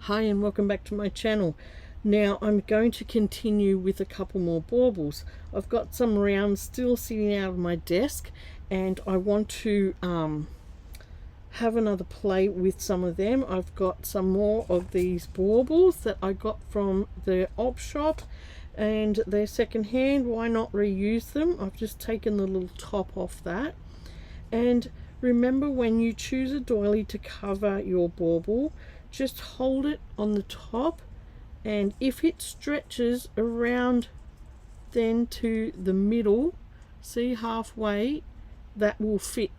Hi and welcome back to my channel. Now I'm going to continue with a couple more baubles. I've got some rounds still sitting out of my desk and I want to have another play with some of them. I've got some more of these baubles that I got from the Opshop and they're secondhand. Why not reuse them? I've just taken the little top off that. And remember, when you choose a doily to cover your bauble, just hold it on the top, and if it stretches around then to the middle, see, halfway, that will fit.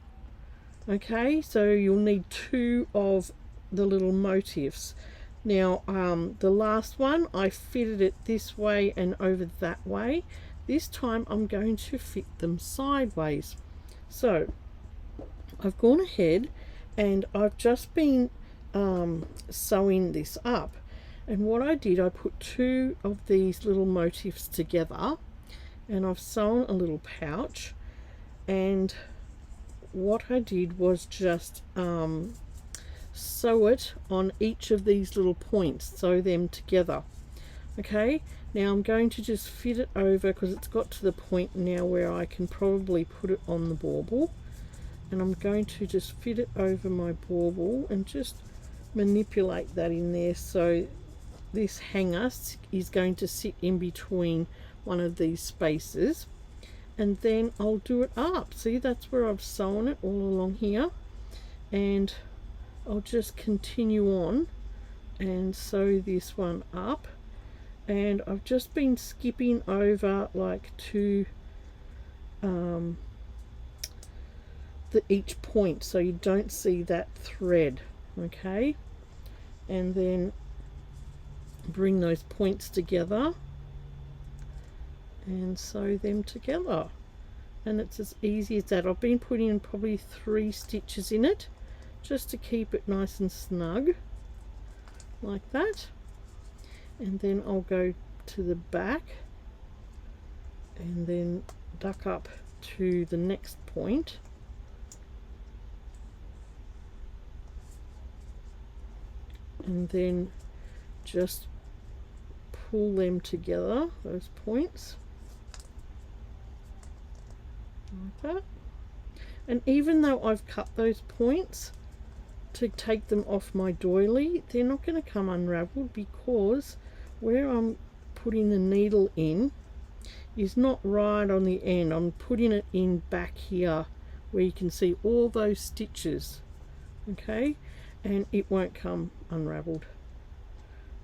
Okay, so you'll need two of the little motifs. Now the last one I fitted it this way and over that way. This time I'm going to fit them sideways. So I've gone ahead and I've just been sewing this up, and what I did, I put two of these little motifs together and I've sewn a little pouch, and what I did was just sew it on each of these little points, sew them together. Okay, now I'm going to just fit it over because it's got to the point now where I can probably put it on the bauble, and I'm going to just fit it over my bauble and just manipulate that in there, so this hanger is going to sit in between one of these spaces, and then I'll do it up. See, that's where I've sewn it all along here, and I'll just continue on and sew this one up. And I've just been skipping over like to each point so you don't see that thread. Okay, and then bring those points together and sew them together, and it's as easy as that. I've been putting in probably 3 stitches in it just to keep it nice and snug like that, and then I'll go to the back and then duck up to the next point, and then just pull them together, those points like that. And even though I've cut those points to take them off my doily, they're not going to come unraveled, because where I'm putting the needle in is not right on the end. I'm putting it in back here where you can see all those stitches. Okay, and it won't come unraveled.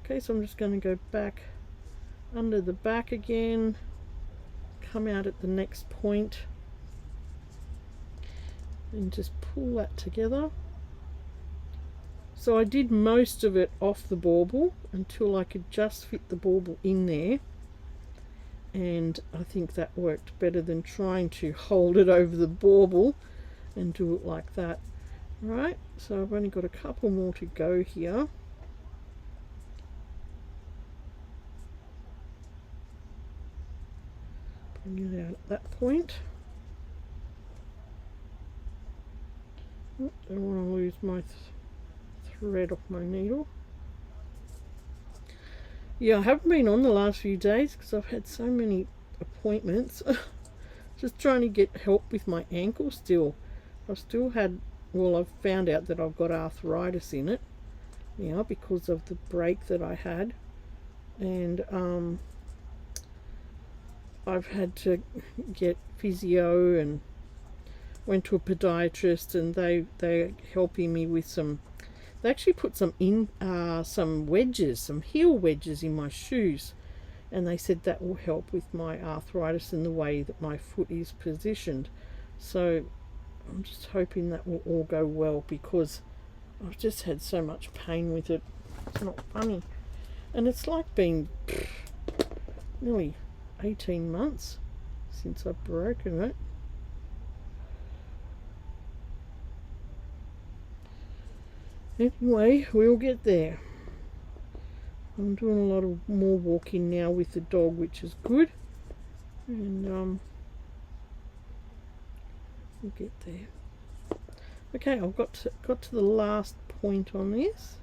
Okay, so I'm just going to go back under the back again, come out at the next point and just pull that together. So I did most of it off the bauble until I could just fit the bauble in there, and I think that worked better than trying to hold it over the bauble and do it like that. Right, so I've only got a couple more to go here. Bring it out at that point. Don't want to lose my thread off my needle. Yeah, I haven't been on the last few days because I've had so many appointments. Just trying to get help with my ankle still. I've still had, well, I've found out that I've got arthritis in it now because of the break that I had, and I've had to get physio and went to a podiatrist, and they're helping me with some. They actually put some wedges, some heel wedges in my shoes, and they said that will help with my arthritis and the way that my foot is positioned. So I'm just hoping that will all go well, because I've just had so much pain with it. It's not funny, and it's like been nearly 18 months since I've broken it. Anyway, we'll get there. I'm doing a lot of more walking now with the dog, which is good, and we'll get there. Okay, I've got to the last point on this,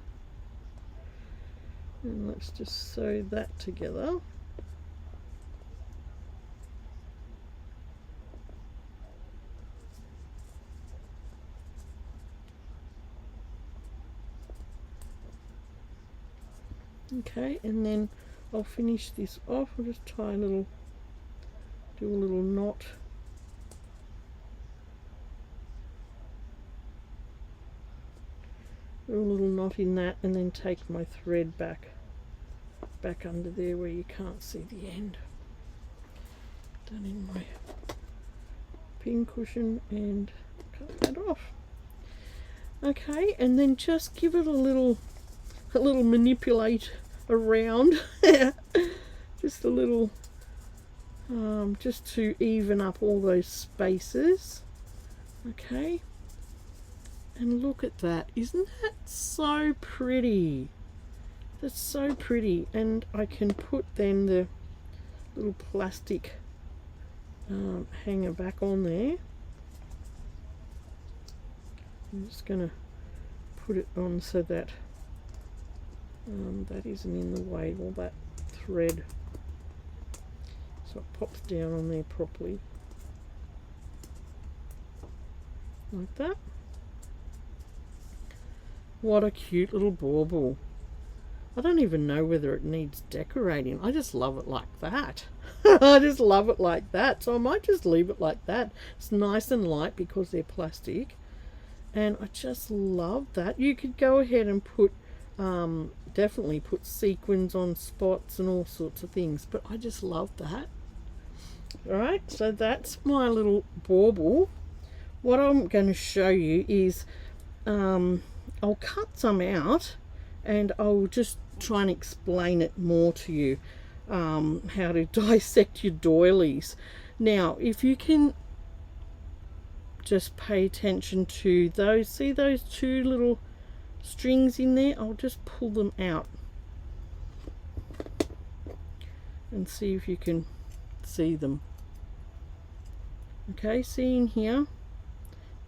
And let's just sew that together. Okay, and then I'll finish this off. I'll just tie a little, do a little knot. Do a little knot in that, and then take my thread back under there where you can't see the end. Done in my pin cushion and cut that off. Okay, and then just give it a little manipulate around. Just a little just to even up all those spaces. Okay, and look at that. Isn't that so pretty? That's so pretty. And I can put then the little plastic hanger back on there. I'm just going to put it on so that that isn't in the way, all that thread, so it pops down on there properly like that. What a cute little bauble. I don't even know whether it needs decorating. I just love it like that. I just love it like that, so I might just leave it like that. It's nice and light because they're plastic, and I just love that. You could go ahead and put definitely put sequins on spots and all sorts of things, but I just love that. Alright, so that's my little bauble. What I'm going to show you is I'll cut some out and I'll just try and explain it more to you, how to dissect your doilies. Now, if you can just pay attention to those, see those two little strings in there? I'll just pull them out and see if you can see them. Okay, see in here,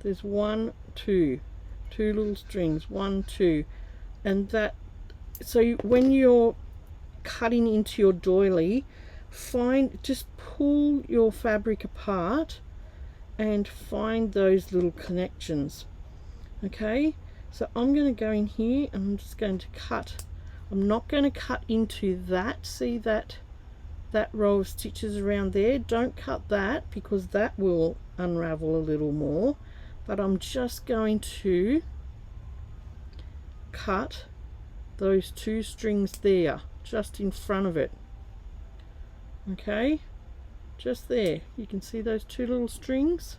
there's two little strings, 1, 2, and that, so when you're cutting into your doily, just pull your fabric apart and find those little connections. Okay, so I'm going to go in here and I'm just going to cut. I'm not going to cut into that. See that row of stitches around there? Don't cut that because that will unravel a little more, but I'm just going to cut those 2 strings there, just in front of it. Okay, just there. You can see those 2 little strings,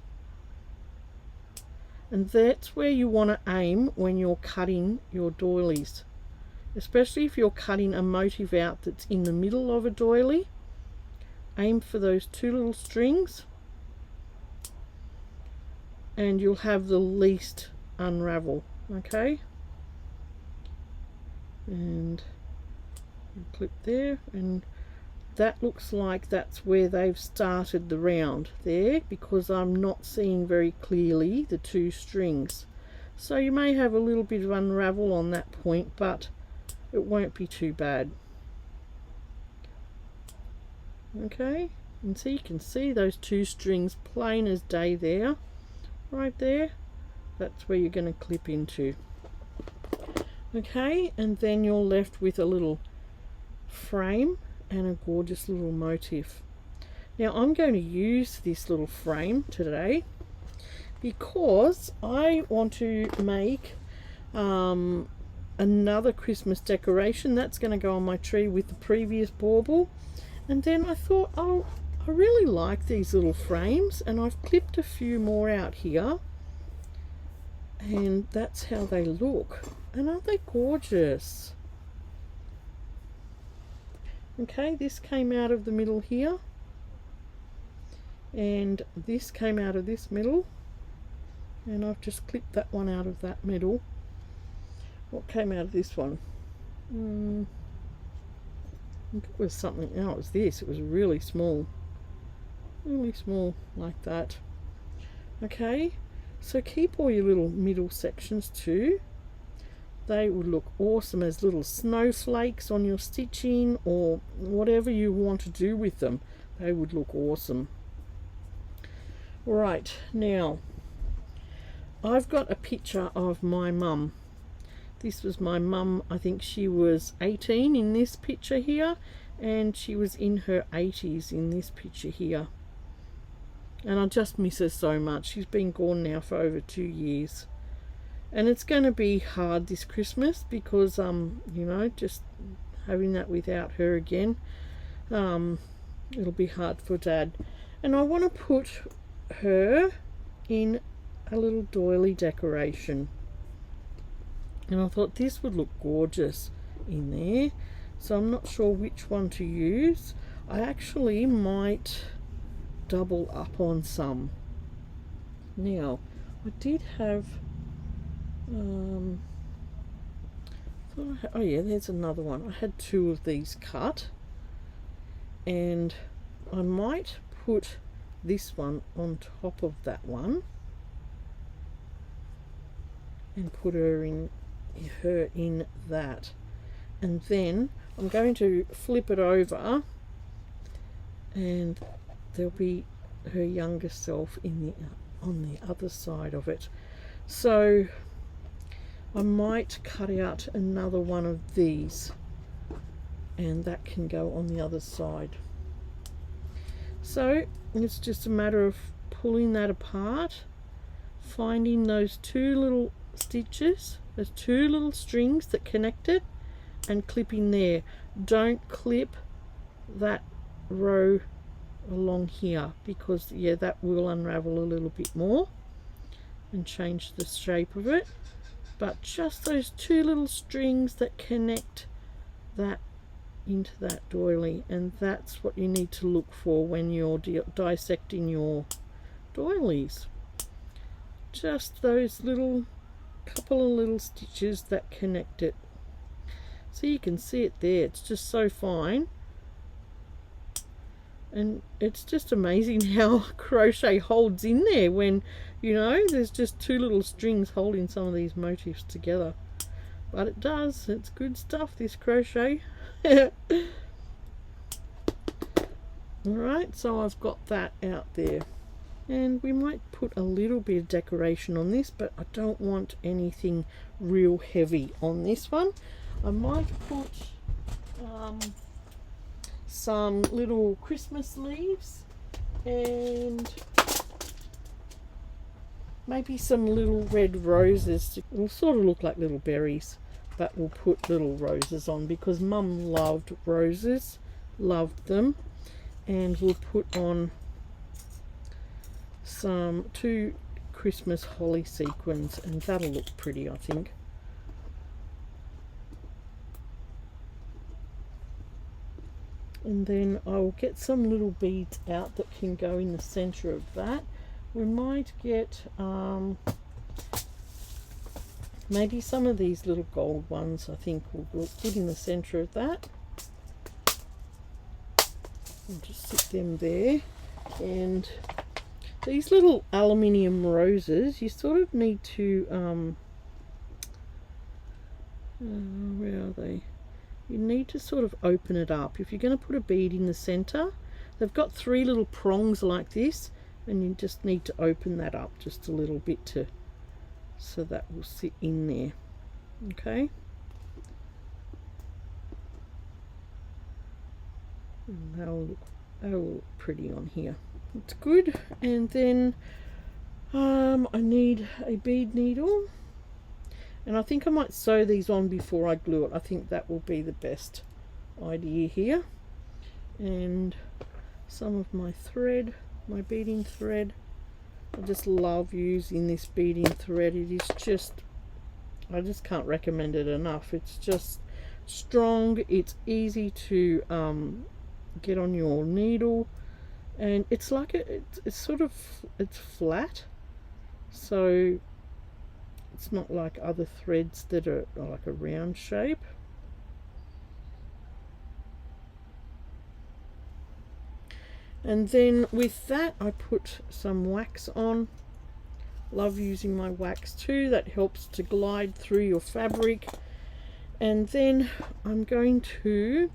and that's where you want to aim when you're cutting your doilies, especially if you're cutting a motif out that's in the middle of a doily. Aim for those 2 little strings and you'll have the least unravel. Okay, and clip there, and that looks like that's where they've started the round there, because I'm not seeing very clearly the 2 strings, so you may have a little bit of unravel on that point, but it won't be too bad. Okay, and so you can see those 2 strings plain as day there, right there. That's where you're going to clip into. Okay, and then you're left with a little frame and a gorgeous little motif. Now I'm going to use this little frame today because I want to make another Christmas decoration that's going to go on my tree with the previous bauble. And then I thought, oh, I really like these little frames, and I've clipped a few more out here, and that's how they look. And aren't they gorgeous? Okay, this came out of the middle here, and this came out of this middle, and I've just clipped that one out of that middle. What came out of this one? I think it was something. No, it was this. It was really small like that. Okay, so keep all your little middle sections too. They would look awesome as little snowflakes on your stitching, or whatever you want to do with them. They would look awesome. Right, now I've got a picture of my mum. This was my mum. I think she was 18 in this picture here, and she was in her 80s in this picture here. And I just miss her so much. She's been gone now for over 2 years. And it's going to be hard this Christmas because, you know, just having that without her again, it'll be hard for Dad. And I want to put her in a little doily decoration. And I thought this would look gorgeous in there. So I'm not sure which one to use. I actually might double up on some. Now, I did have oh yeah, there's another one. I had 2 of these cut, and I might put this one on top of that one and put her in that, and then I'm going to flip it over and there'll be her younger self on the other side of it. So I might cut out another one of these, and that can go on the other side. So it's just a matter of pulling that apart, finding those 2 little stitches, those 2 little strings that connect it, and clipping there. Don't clip that row along here, because yeah, that will unravel a little bit more and change the shape of it. But just those 2 little strings that connect that into that doily, and that's what you need to look for when you're dissecting your doilies. Just those little couple of little stitches that connect it. So you can see it there, it's just so fine. And it's just amazing how crochet holds in there when, you know, there's just 2 little strings holding some of these motifs together. But it does. It's good stuff, this crochet. Alright, so I've got that out there. And we might put a little bit of decoration on this, but I don't want anything real heavy on this one. I might put some little Christmas leaves and maybe some little red roses. It will sort of look like little berries, but we'll put little roses on because Mum loved roses, loved them. And we'll put on some 2 Christmas holly sequins, and that'll look pretty, I think. And then I'll get some little beads out that can go in the center of that. We might get maybe some of these little gold ones. I think we'll put in the center of that. I'll just stick them there. And these little aluminium roses, you sort of need to where are they? You need to sort of open it up. If you're going to put a bead in the center, they've got 3 little prongs like this, and you just need to open that up just a little bit so that will sit in there. Okay. And that'll look pretty on here. It's good. And then I need a bead needle, and I think I might sew these on before I glue it. I think that will be the best idea here. And some of my thread, my beading thread. I just love using this beading thread. It is just, I just can't recommend it enough. It's just strong, it's easy to get on your needle, and it's like it's sort of, it's flat, so it's not like other threads that are like a round shape. And then with that I put some wax on. Love using my wax too. That helps to glide through your fabric. And then I'm going to,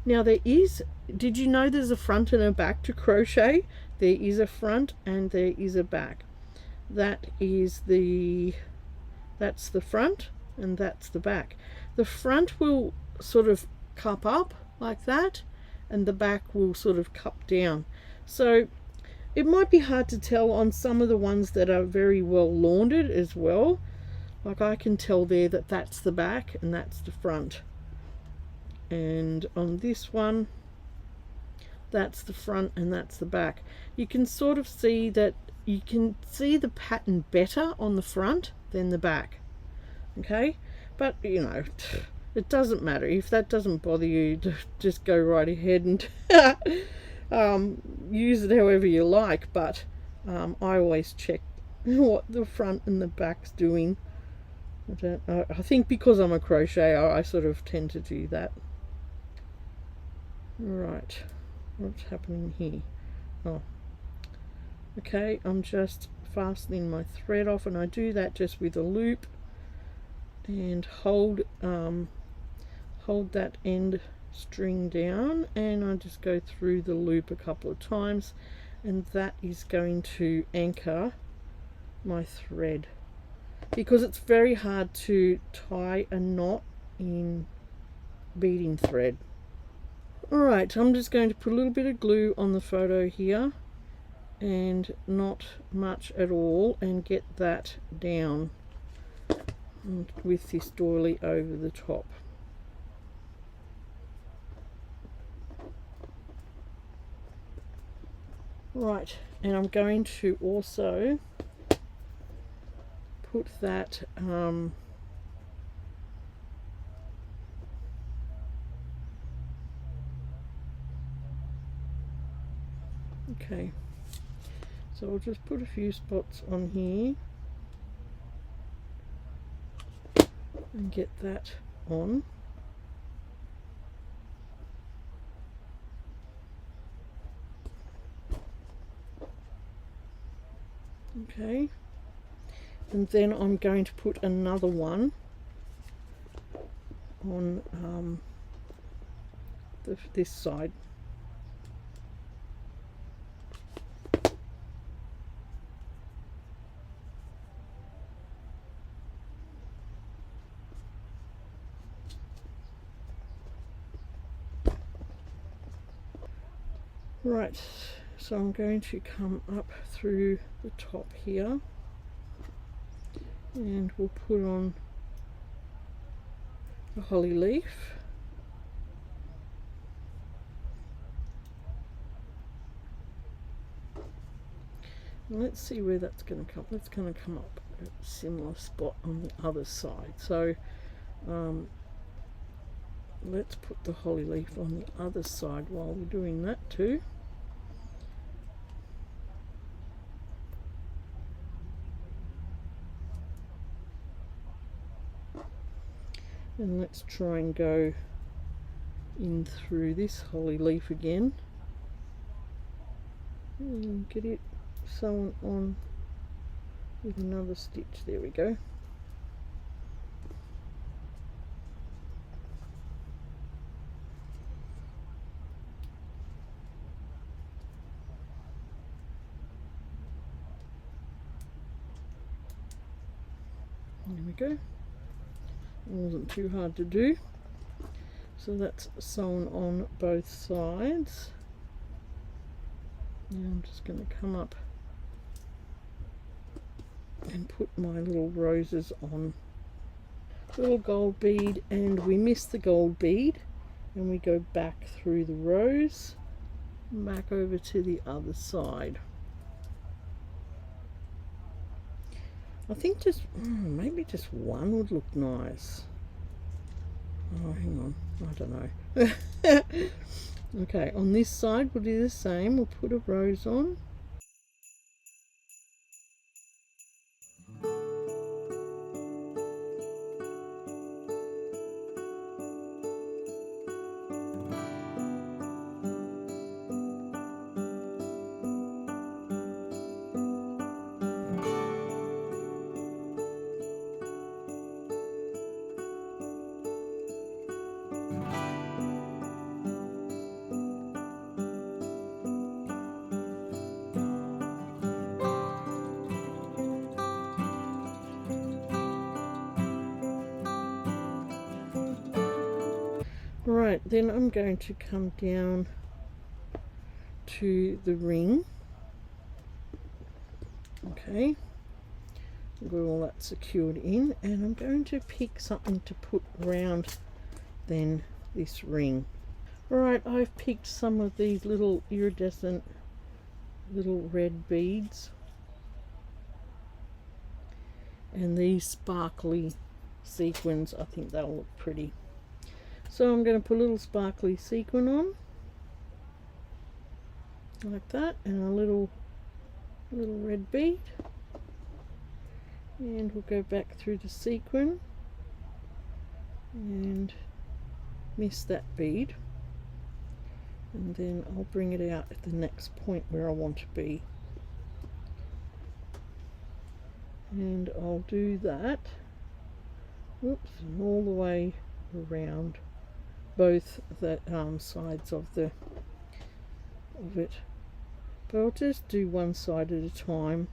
now there is, did you know there's a front and a back to crochet? There is a front and there is a back. That's the front and that's the back. The front will sort of cup up like that, and the back will sort of cup down. So it might be hard to tell on some of the ones that are very well laundered as well. Like I can tell there that that's the back and that's the front. And on this one, that's the front and that's the back. You can sort of see that you can see the pattern better on the front than the back. Okay, but you know, it doesn't matter. If that doesn't bother you, just go right ahead and use it however you like. But I always check what the front and the back's doing. I think because I'm a crocheter, I sort of tend to do that. Right, what's happening here? Oh, okay, I'm just fastening my thread off, and I do that just with a loop and hold that end string down, and I just go through the loop a couple of times, and that is going to anchor my thread, because it's very hard to tie a knot in beading thread. Alright, I'm just going to put a little bit of glue on the photo here, and not much at all, and get that down with this doily over the top. Right, and I'm going to also put that okay, so I'll just put a few spots on here and get that on. Okay, and then I'm going to put another one on this side. Right, so I'm going to come up through the top here, and we'll put on a holly leaf. And let's see where that's going to come. That's going to come up at a similar spot on the other side. So let's put the holly leaf on the other side while we're doing that too. And let's try and go in through this holly leaf again and get it sewn on with another stitch. There we go. There we go. It wasn't too hard to do. So that's sewn on both sides. Now I'm just going to come up and put my little roses on. Little gold bead, and we miss the gold bead, and we go back through the rose, back over to the other side. I think just maybe just one would look nice. Oh, hang on, I don't know. Okay, on this side we'll do the same. We'll put a rose on. Right, then I'm going to come down to the ring. Okay, got all that secured in, and I'm going to pick something to put around then this ring. Right, I've picked some of these little iridescent little red beads and these sparkly sequins. I think they'll look pretty. So I'm going to put a little sparkly sequin on like that, and a little red bead, and we'll go back through the sequin and miss that bead, and then I'll bring it out at the next point where I want to be, and I'll do that, whoops, and all the way around both the sides of it, but I'll just do one side at a time.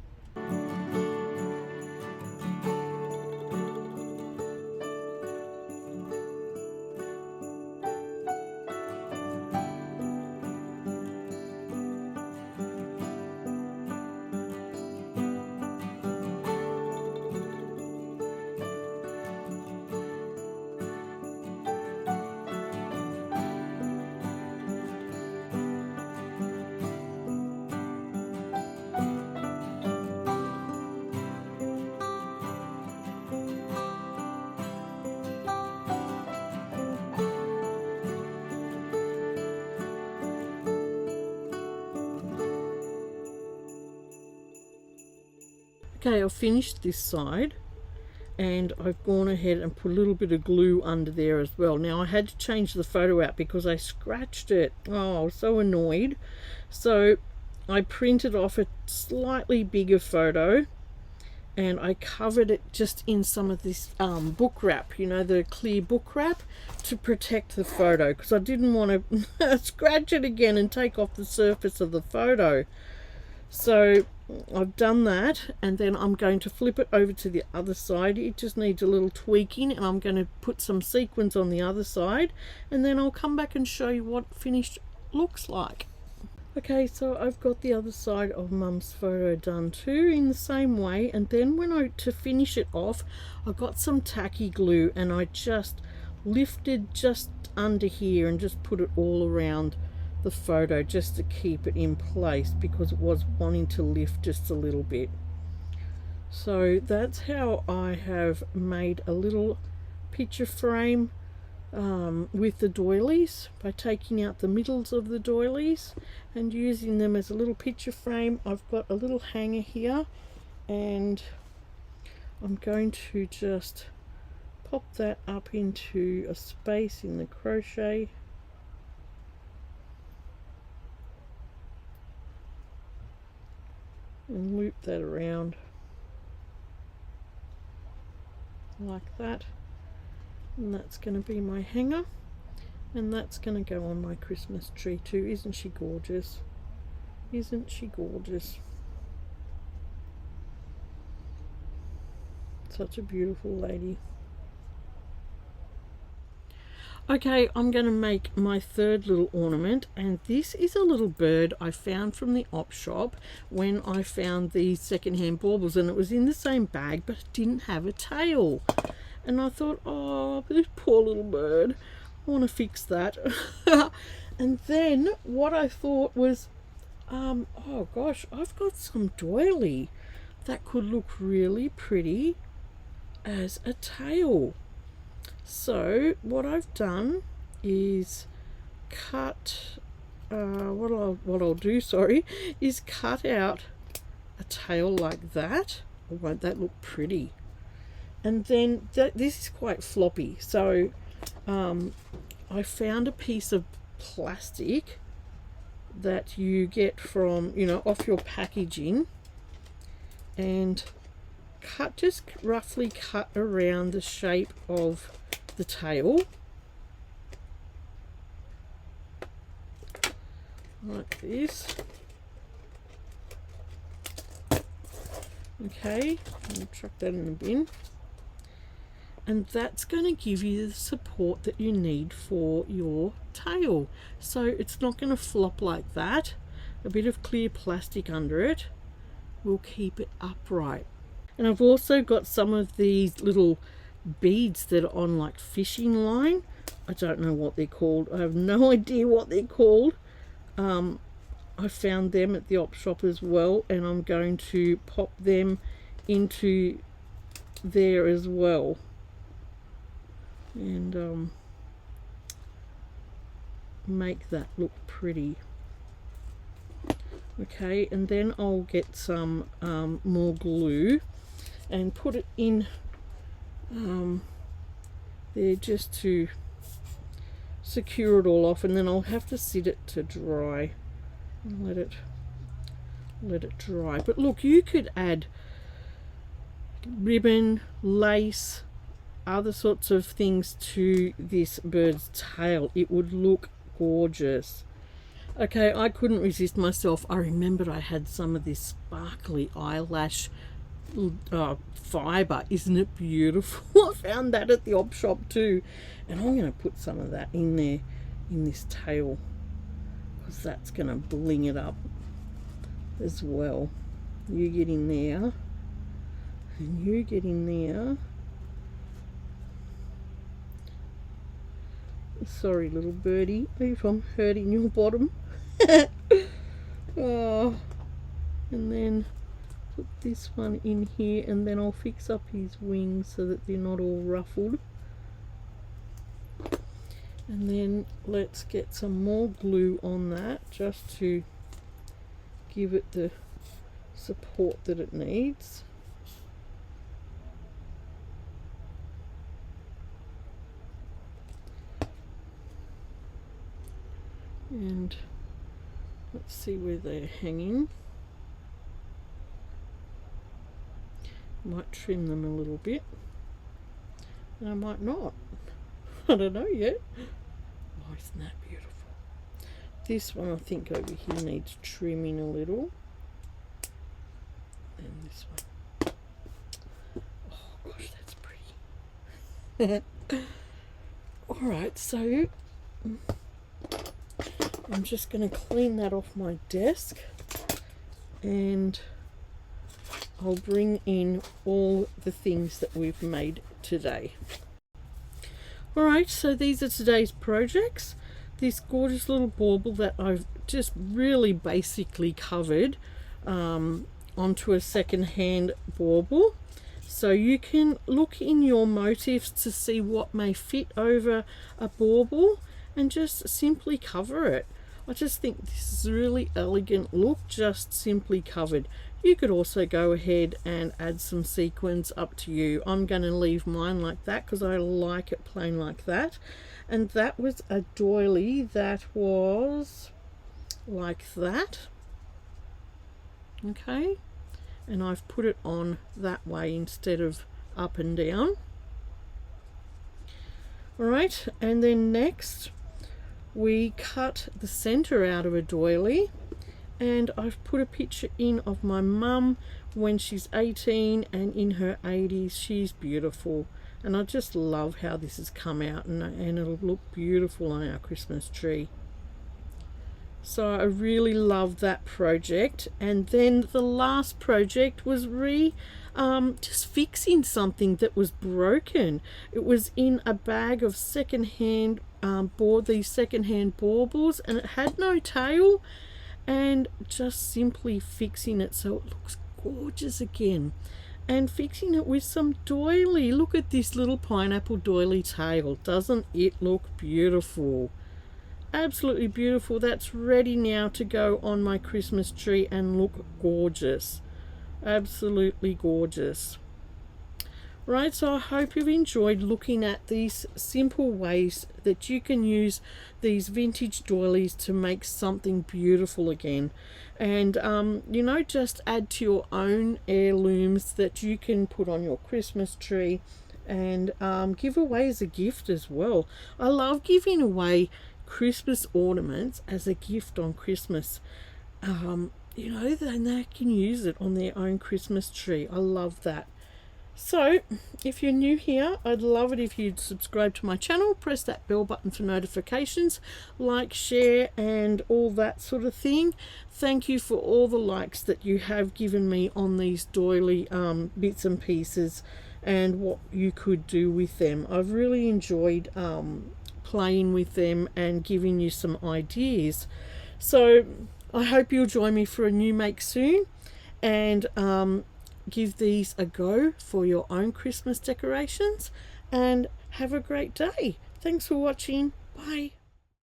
Okay, I've finished this side, and I've gone ahead and put a little bit of glue under there as well. Now I had to change the photo out because I scratched it. Oh, I was so annoyed. So I printed off a slightly bigger photo, and I covered it just in some of this book wrap, you know, the clear book wrap, to protect the photo, because I didn't want to scratch it again and take off the surface of the photo. So I've done that, and then I'm going to flip it over to the other side. It just needs a little tweaking, and I'm going to put some sequins on the other side, and then I'll come back and show you what finished looks like. Okay, so I've got the other side of Mum's photo done too in the same way, and then to finish it off, I got some tacky glue, and I just lifted just under here and just put it all around the photo just to keep it in place, because it was wanting to lift just a little bit. So that's how I have made a little picture frame with the doilies, by taking out the middles of the doilies and using them as a little picture frame. I've got a little hanger here, and I'm going to just pop that up into a space in the crochet, and loop that around like that, and that's going to be my hanger, and that's going to go on my Christmas tree too. Isn't she gorgeous? Isn't she gorgeous? Such a beautiful lady. Okay, I'm going to make my third little ornament, and this is a little bird I found from the Opshop when I found these secondhand baubles, and it was in the same bag but it didn't have a tail, and I thought, oh, this poor little bird, I want to fix that. And then what I thought was, oh gosh, I've got some doily that could look really pretty as a tail. So what I've done is cut, what I'll do is cut out a tail like that. Won't that look pretty? And then this is quite floppy, so I found a piece of plastic that you get from, you know, off your packaging, and just roughly cut around the shape of the tail like this. Okay, I'll chuck that in the bin, and that's going to give you the support that you need for your tail, so it's not going to flop like that. A bit of clear plastic under it will keep it upright. And I've also got some of these little beads that are on like fishing line. I don't know what they're called. I have no idea what they're called. I found them at the Opshop as well, and I'm going to pop them into there as well, and make that look pretty. Okay, and then I'll get some more glue and put it in there just to secure it all off, and then I'll have to sit it to dry and let it dry. But look, you could add ribbon, lace, other sorts of things to this bird's tail. It would look gorgeous. Okay, I couldn't resist myself. I remembered I had some of this sparkly eyelash fibre. Isn't it beautiful? I found that at the Opshop too, and I'm going to put some of that in there in this tail, because that's going to bling it up as well. You get in there, and you get in there. Sorry, little birdie, if I'm hurting your bottom. Oh, and then put this one in here, and then I'll fix up his wings so that they're not all ruffled. And then let's get some more glue on that, just to give it the support that it needs. And let's see where they're hanging. Might trim them a little bit, and I might not. I don't know yet. Oh, isn't that beautiful? This one I think over here needs trimming a little. And this one. Oh gosh, that's pretty. Alright, so I'm just going to clean that off my desk, and I'll bring in all the things that we've made today. Alright, so these are today's projects. This gorgeous little bauble that I've just really basically covered onto a second-hand bauble. So you can look in your motifs to see what may fit over a bauble and just simply cover it. I just think this is a really elegant look, just simply covered. You could also go ahead and add some sequins, up to you. I'm going to leave mine like that because I like it plain like that. And that was a doily that was like that. Okay, and I've put it on that way instead of up and down. Alright, and then next we cut the center out of a doily, and I've put a picture in of my mum when she's 18 and in her 80s. She's beautiful, and I just love how this has come out, and it'll look beautiful on our Christmas tree. So I really love that project. And then the last project was just fixing something that was broken. It was in a bag of secondhand these secondhand baubles, and it had no tail, and just simply fixing it so it looks gorgeous again, and fixing it with some doily. Look at this little pineapple doily tail. Doesn't it look beautiful? Absolutely beautiful. That's ready now to go on my Christmas tree and look gorgeous. Absolutely gorgeous. Right, so I hope you've enjoyed looking at these simple ways that you can use these vintage doilies to make something beautiful again. And you know, just add to your own heirlooms that you can put on your Christmas tree, and give away as a gift as well. I love giving away Christmas ornaments as a gift on Christmas. You know, then they can use it on their own Christmas tree. I love that. So if you're new here, I'd love it if you'd subscribe to my channel, press that bell button for notifications, like, share and all that sort of thing. Thank you for all the likes that you have given me on these doily bits and pieces and what you could do with them. I've really enjoyed playing with them and giving you some ideas. So I hope you'll join me for a new make soon, and give these a go for your own Christmas decorations, and have a great day. Thanks for watching. Bye.